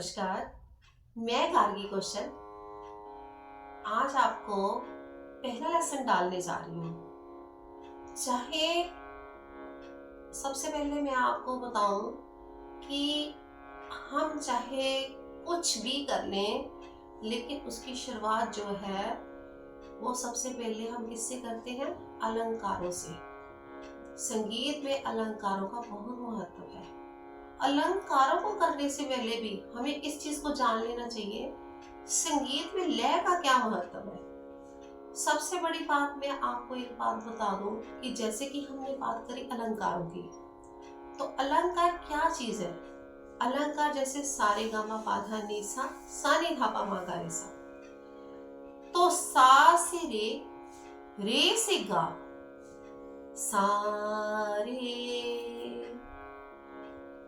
नमस्कार, मैं गार्गी कौशल आज आपको पहला लेसन डालने जा रही हूँ। चाहे सबसे पहले मैं आपको बताऊं कि हम चाहे कुछ भी कर लें, लेकिन उसकी शुरुआत जो है वो सबसे पहले हम किससे करते हैं? अलंकारों से। संगीत में अलंकारों का बहुत महत्व है। अलंकारों को करने से पहले भी हमें इस चीज को जान लेना चाहिए, संगीत में लय का क्या महत्व है। सबसे बड़ी बात मैं आपको एक बात बता दूं कि जैसे कि हमने बात करी अलंकारों की, तो अलंकार क्या चीज है? अलंकार जैसे सारे गामा पाधा नीसा सा नी धा पा मा गा रे सा, तो सा से रे से गा, सा रे।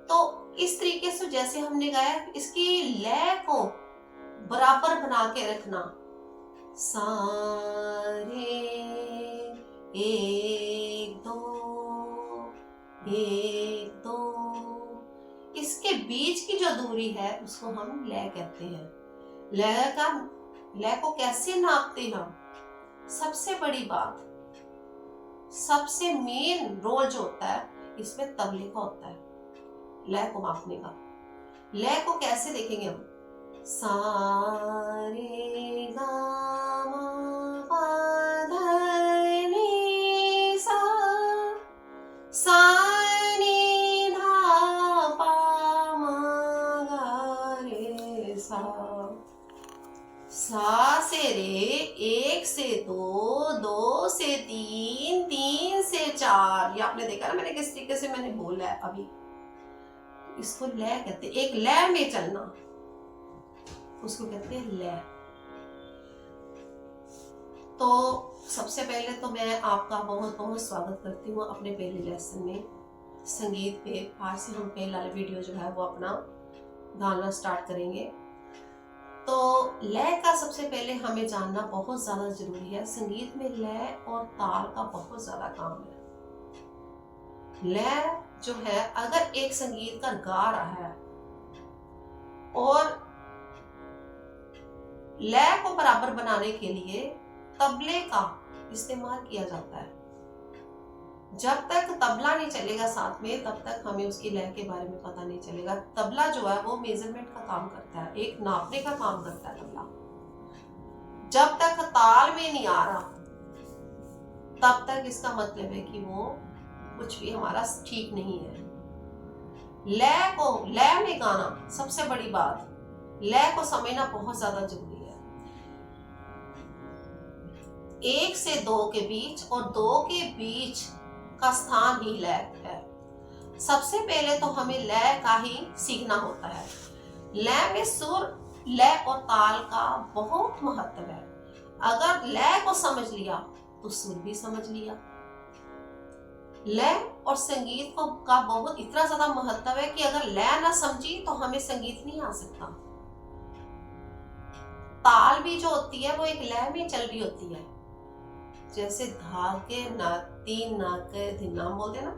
तो इस तरीके से जैसे हमने गाया, इसकी लय को बराबर बना के रखना। सा रे एक दो एक दो, इसके बीच की जो दूरी है उसको हम लय कहते हैं। लय को कैसे नापते हम? सबसे बड़ी बात, सबसे मेन रोल जो होता है इसमें तबले का होता है लय को मापने का। लय को कैसे देखेंगे हम? सा रे गा मा पा धा नी सा, सा नी धा पा मा गा रे सा। सा से रे, एक से दो, दो से तीन, तीन से चार। ये आपने देखा ना मैंने किस तरीके से मैंने बोला है अभी। इसको लय कहते हैं, एक लय में चलना, उसको कहते हैं लय। तो सबसे पहले तो मैं आपका बहुत बहुत स्वागत करती हूँ अपने पहले लेसन में, संगीत पे। आज से हम पहला वीडियो जो है वो अपना गाना स्टार्ट करेंगे। तो लय का सबसे पहले हमें जानना बहुत ज्यादा जरूरी है। संगीत में लय और ताल का बहुत ज्यादा काम है। लय जो है, अगर एक संगीतकार गा रहा है और लय को बराबर बनाने के लिए तबले का इस्तेमाल किया जाता है। जब तक तबला नहीं चलेगा साथ में, तब तक हमें उसकी लय के बारे में पता नहीं चलेगा। तबला जो है वो मेजरमेंट का काम करता है, एक नापने का काम करता है तबला। जब तक ताल में नहीं आ रहा, तब तक इसका मतलब है कि वो कुछ भी हमारा ठीक नहीं है। लय में गाना, सबसे बड़ी बात, लय को समझना बहुत ज्यादा जरूरी है। एक से दो के बीच और दो के बीच का स्थान ही लय है। सबसे पहले तो हमें लय का ही सीखना होता है। लय में सुर, लय और ताल का बहुत महत्व है। अगर लय को समझ लिया तो सुर भी समझ लिया। लय और संगीत को का बहुत इतना ज्यादा महत्व है कि अगर लय ना समझी तो हमें संगीत नहीं आ सकता। ताल भी जो होती है वो एक लय में चल रही होती है। जैसे धागे नाती नाके धिना बोलते ना,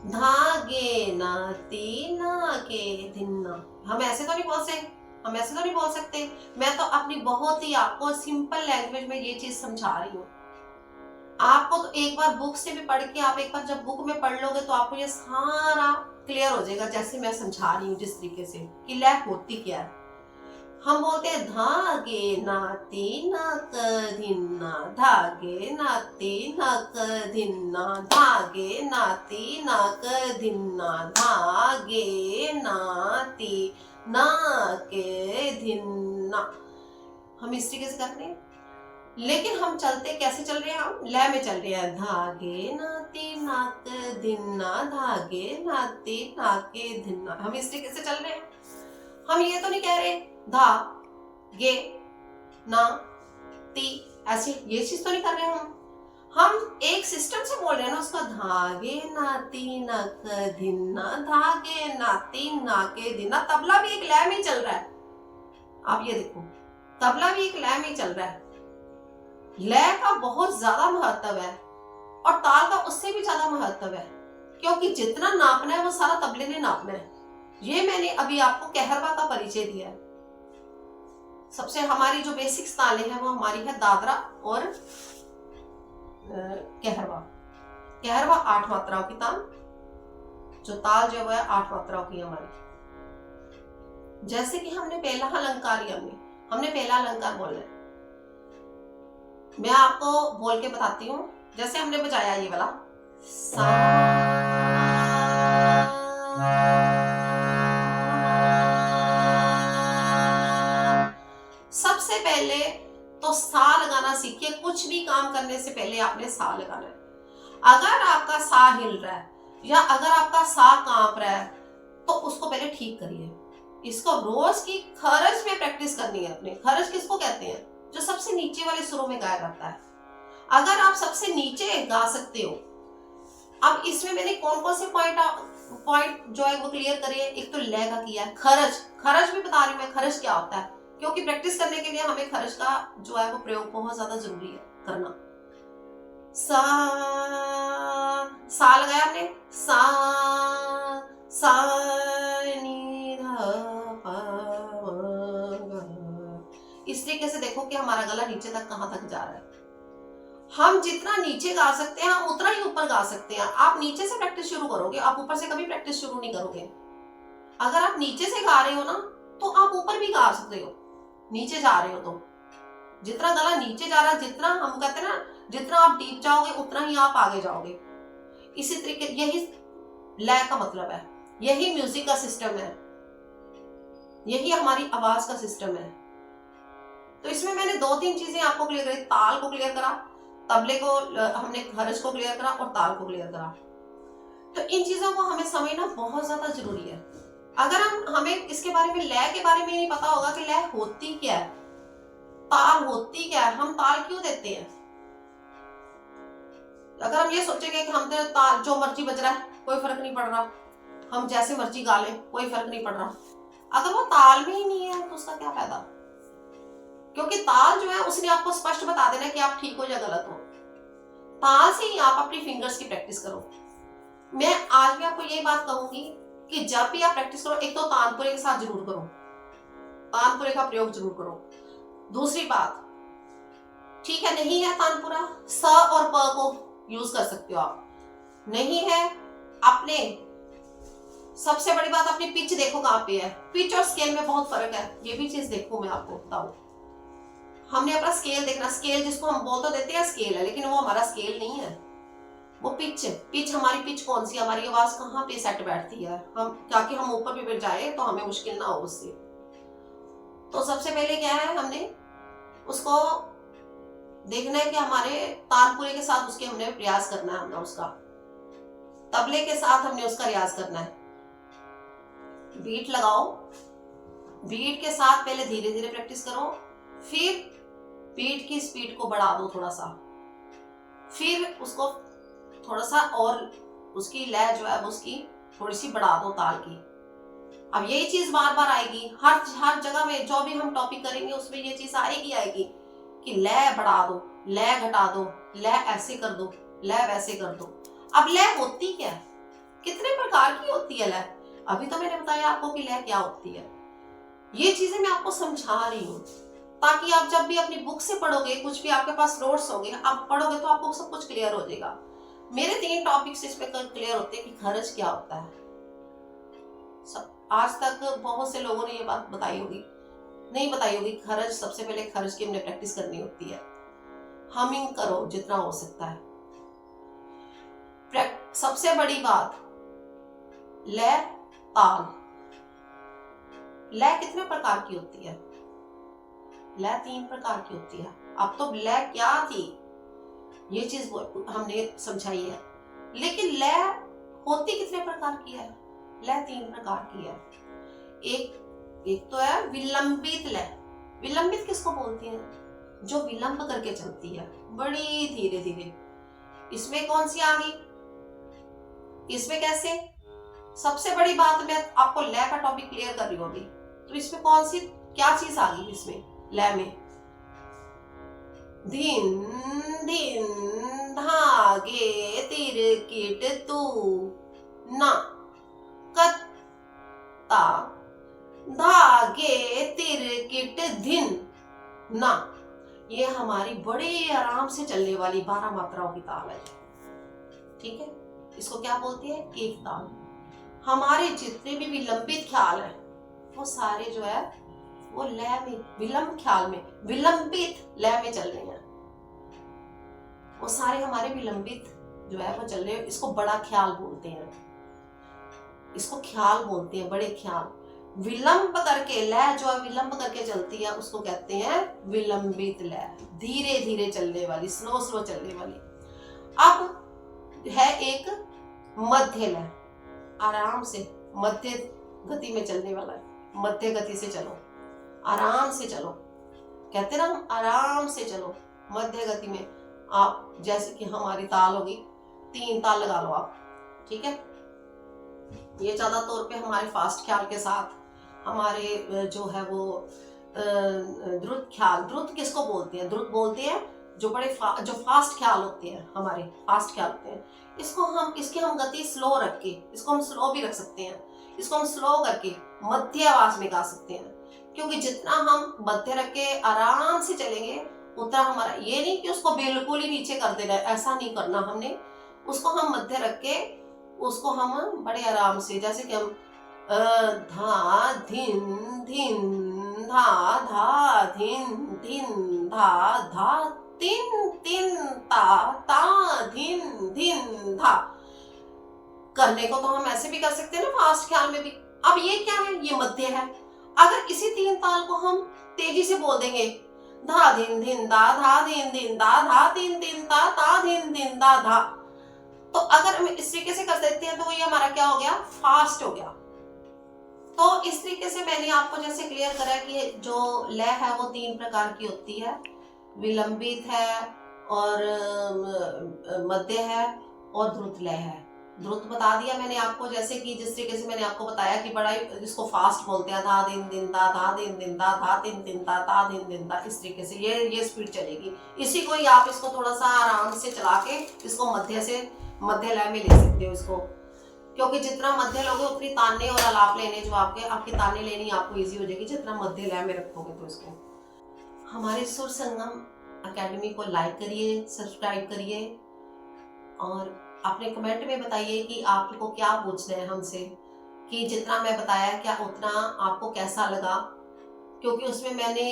धागे नाती नाके धिना। हम ऐसे तो नहीं बोल सकते। मैं तो अपनी बहुत ही आपको सिंपल लैंग्वेज में ये चीज समझा रही हूँ। आपको तो एक बार बुक से भी पढ़ के, आप एक बार जब बुक में पढ़ लोगे तो आपको ये सारा क्लियर हो जाएगा, जैसे मैं समझा रही हूँ जिस तरीके से कि लय होती क्या है। हम बोलते हैं धागे नाती नाक धिन्ना, धागे नाती नाक धिन्ना, धागे नाती नाक धिन्ना, धागे नाती नाके धिन्ना। हम इस तरीके से करते हैं, लेकिन हम चलते कैसे चल रहे हैं? हम लय में चल रहे हैं। धागे नाती नाक धिन्ना, धागे नाती नाके धिन्ना। हम इस तरीके से चल रहे हैं। हम ये तो नहीं कह रहे धा गे ना ती, ऐसे ये चीज तो नहीं कर रहे हम एक सिस्टम से बोल रहे हैं ना उसका। धागे नाती नक धिन्ना, धागे नाती नाके धिन्ना। तबला भी एक लय में चल रहा है। आप ये देखो, तबला भी एक लय में चल रहा है। लय का बहुत ज्यादा महत्व है और ताल का उससे भी ज्यादा महत्व है, क्योंकि जितना नापना है वो सारा तबले ने नापना है। ये मैंने अभी आपको कहरवा का परिचय दिया है। सबसे हमारी जो बेसिक तालें हैं वो हमारी है दादरा और कहरवा। कहरवा 8 मात्राओं की ताल, जो ताल जो है 8 मात्राओं की हमारी। जैसे कि हमने पहला अलंकार लिया, हमने पहला अलंकार बोलना है। मैं आपको बोल के बताती हूँ। जैसे हमने बजाया ये वाला सा, सबसे पहले तो सा लगाना सीखिए। कुछ भी काम करने से पहले आपने सा लगाना है। अगर आपका सा हिल रहा है या अगर आपका सा कांप रहा है तो उसको पहले ठीक करिए। इसको रोज की खरज में प्रैक्टिस करनी है अपने। खरज किसको कहते हैं? जो सबसे नीचे वाले सुरों में गाया जाता है। अगर आप सबसे नीचे गा सकते हो, अब इसमें मैंने कौन कौन से पॉइंट जो है वो क्लियर करिए। एक तो लय का किया है, खरज। खरज भी बता रही हूँ मैं, खरज क्या होता है, क्योंकि प्रैक्टिस करने के लिए हमें खरज का जो है वो प्रयोग बहुत ज्यादा जरूरी है करना। सा लगाया हमने, सा सा नी धा पा गा। इस तरीके से देखो कि हमारा गला नीचे तक कहां तक जा रहा है। हम जितना नीचे गा सकते हैं हम उतना ही ऊपर गा सकते हैं। आप नीचे से प्रैक्टिस शुरू करोगे, आप ऊपर से कभी प्रैक्टिस शुरू नहीं करोगे। अगर आप नीचे से गा रहे हो ना तो आप ऊपर भी गा सकते हो। नीचे जा रहे हो तो जितना गला नीचे जा रहा है, जितना हम कहते हैं ना, जितना आप डीप जाओगे उतना ही आप आगे जाओगे। इसी तरीके यही लय का मतलब है, यही म्यूजिक का सिस्टम है, यही हमारी आवाज का सिस्टम है। तो इसमें मैंने 2-3 चीजें आपको क्लियर करी। ताल को क्लियर करा, तबले को हमने खरज को क्लियर करा और ताल को क्लियर करा। तो इन चीजों को हमें समझना बहुत ज्यादा जरूरी है। अगर हमें इसके बारे में, लय के बारे में नहीं पता होगा कि लय होती क्या है, ताल होती क्या है, हम ताल क्यों देते हैं। अगर हम ये सोचेंगे कि हम तो ताल जो मर्जी बज रहा है कोई फर्क नहीं पड़ रहा, हम जैसे मर्जी गा लें कोई फर्क नहीं पड़ रहा, अगर वो ताल में ही नहीं है तो उसका क्या फायदा। क्योंकि ताल जो है उसने आपको स्पष्ट बता देना कि आप ठीक हो या गलत हो। ताल से ही आप अपनी फिंगर्स की प्रैक्टिस करो। मैं आज भी आपको यही बात कहूंगी कि जब भी आप प्रैक्टिस करो, एक तो तानपुरे के साथ जरूर करो, तानपुरे का प्रयोग जरूर करो। दूसरी बात, ठीक है नहीं है तानपुरा, स और प को यूज कर सकते हो आप। नहीं है अपने, सबसे बड़ी बात अपनी पिच देखो कहां पे है। पिच और स्केल में बहुत फर्क है, ये भी चीज देखो मैं आपको बताऊं। हमने अपना स्केल देखना। स्केल जिसको हम बोल तो देते हैं स्केल है, लेकिन वो हमारा स्केल नहीं है, वो पिच है। पिच हमारी पिच कौन सी, हमारी आवाज कहाँ पे सेट बैठती है, हम ताकि हम ऊपर भी बैठ जाए तो हमें मुश्किल ना हो उससे। तो सबसे पहले क्या है, हमने उसको देखना है कि हमारे तानपुरे के साथ उसके हमने प्रयास करना है, हमने उसका तबले के साथ हमने उसका रियाज करना है। बीट लगाओ, बीट के साथ पहले धीरे धीरे प्रैक्टिस करो, फिर बीट की स्पीड को बढ़ा दो थोड़ा सा, फिर उसको थोड़ा सा और उसकी लय जो है उसकी थोड़ी सी बढ़ा दो ताल की। अब यही चीज बार बार आएगी हर जगह में, जो भी हम टॉपिक करेंगे उसमें ये चीज आएगी कि लय बढ़ा दो, लय घटा दो, लय ऐसे कर दो, लय वैसे कर दो। अब लय होती क्या है, कितने प्रकार की होती है लय, अभी तो मैंने बताया आपको कि लय क्या होती है। ये चीजें मैं आपको समझा रही हूँ ताकि आप जब भी अपनी बुक से पढ़ोगे, कुछ भी आपके पास नोट्स होंगे, आप पढ़ोगे तो आपको सब कुछ क्लियर हो जाएगा। मेरे 3 टॉपिक्स इसमें क्लियर होते हैं कि खरज क्या होता है। आज तक बहुत से लोगों ने ये बात बताई होगी, नहीं बताई होगी। खरज, सबसे पहले खरज की हमने प्रैक्टिस करनी होती है। हमिंग करो जितना हो सकता है। सबसे बड़ी बात, लय ताल। लय कितने प्रकार की होती है, लय 3 प्रकार की होती है। अब तो लय क्या थी ये चीज हमने समझाई है, लेकिन लय होती कितने प्रकार की है, लय 3 प्रकार की है। एक तो है विलंबित लय। विलंबित किसको बोलते हैं, जो विलंब करके चलती है, बड़ी धीरे धीरे। इसमें कौन सी आ गई, इसमें कैसे, सबसे बड़ी बात मैं आपको लय का टॉपिक क्लियर कर रही हूँ अभी, तो इसमें कौन सी क्या चीज आ गई इसमें लय में, धिन धिन धागे तिरकिट तू ना, कत धागे तिरकिट धिन ना। ये हमारी बड़े आराम से चलने वाली 12 मात्राओं की ताल है। ठीक है, इसको क्या बोलती है? एक ताल। हमारे जितने भी विलंबित ख्याल है वो सारे जो है वो लय में, विलंब ख्याल में, विलंबित लय में चल रहे हैं। वो सारे हमारे विलंबित जो है वो चल रहे हैं। इसको बड़ा ख्याल बोलते हैं, इसको ख्याल बोलते हैं, बड़े ख्याल। विलंब करके लय जो है विलंब करके चलती है उसको कहते हैं विलंबित लय, धीरे धीरे चलने वाली, स्लो स्लो चलने वाली। अब है एक मध्य लय, आराम से मध्य गति में चलने वाला है। मध्य गति से चलो, आराम से चलो, कहते ना हम आराम से चलो मध्य गति में। आप जैसे कि हमारी ताल होगी, 3 ताल लगा लो आप। ठीक है, ये ज्यादा तौर पे हमारे फास्ट ख्याल के साथ हमारे जो है वो द्रुत ख्याल। द्रुत किसको बोलते हैं? द्रुत बोलते हैं जो बड़े जो फास्ट ख्याल होते हैं, हमारे फास्ट ख्याल होते हैं। इसकी हम गति स्लो रख के, इसको हम स्लो भी रख सकते हैं, इसको हम स्लो करके मध्य आवाज में गा सकते हैं। क्योंकि जितना हम मध्य रख के आराम से चलेंगे उतना हमारा, ये नहीं कि उसको बिल्कुल ही नीचे कर देना है, ऐसा नहीं करना हमने। उसको हम मध्य रख के उसको हम बड़े आराम से, जैसे कि हम धा धिन धिन धा धा धिन धिन धा धा तिन तिन ता ता धिन धिन धा। करने को तो हम ऐसे भी कर सकते हैं ना, फास्ट ख्याल में भी। अब ये क्या है? ये मध्य है। अगर इसी 3 ताल को हम तेजी से बोल देंगे, धा धिन धिन दा धा धिन धिन दा धा तिन तिन ता धिन धिन दा धा, तो अगर हम इस तरीके से कर देते हैं तो ये हमारा क्या हो गया? फास्ट हो गया। तो इस तरीके से मैंने आपको जैसे क्लियर करा कि जो लय है वो 3 प्रकार की होती है, विलंबित है और मध्य है और द्रुत लय है। द्रुत बता दिया मैंने आपको, जैसे कि जिस तरीके से मैंने आपको बताया कि बड़ा इसको फास्ट बोलते हैं, धा दिन दिन दा धा दिन दिन दा धा तीन दिन ता दिन दिन दा। इस तरीके से ये स्पीड चलेगी। इसी को ही आप इसको थोड़ा सा आराम से चला के इसको मध्य लय में ले सकते हो इसको। क्योंकि जितना मध्य लोगे उतनी ताने और आलाप लेने जो आपकी ताने लेनी आपको इजी हो जाएगी, जितना मध्य लय में रखोगे। तो इसको हमारे सुर संगम एकेडमी को लाइक करिए, सब्सक्राइब करिए और अपने कमेंट में बताइए कि आपको क्या पूछना है हमसे, कि जितना मैं बताया क्या उतना आपको कैसा लगा। क्योंकि उसमें मैंने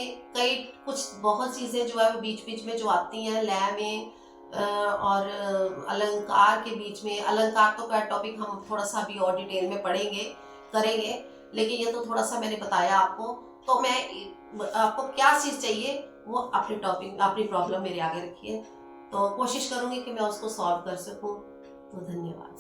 कुछ बहुत चीज़ें जो है वो बीच बीच में जो आती हैं लय में और अलंकार के बीच में। अलंकार तो का टॉपिक हम थोड़ा सा अभी और डिटेल में करेंगे, लेकिन ये तो थोड़ा सा मैंने बताया आपको। तो मैं आपको क्या चीज़ चाहिए वो अपनी प्रॉब्लम मेरे आगे रखिए, तो कोशिश करूँगी कि मैं उसको सॉल्व कर सकूँ। तो धन्यवाद।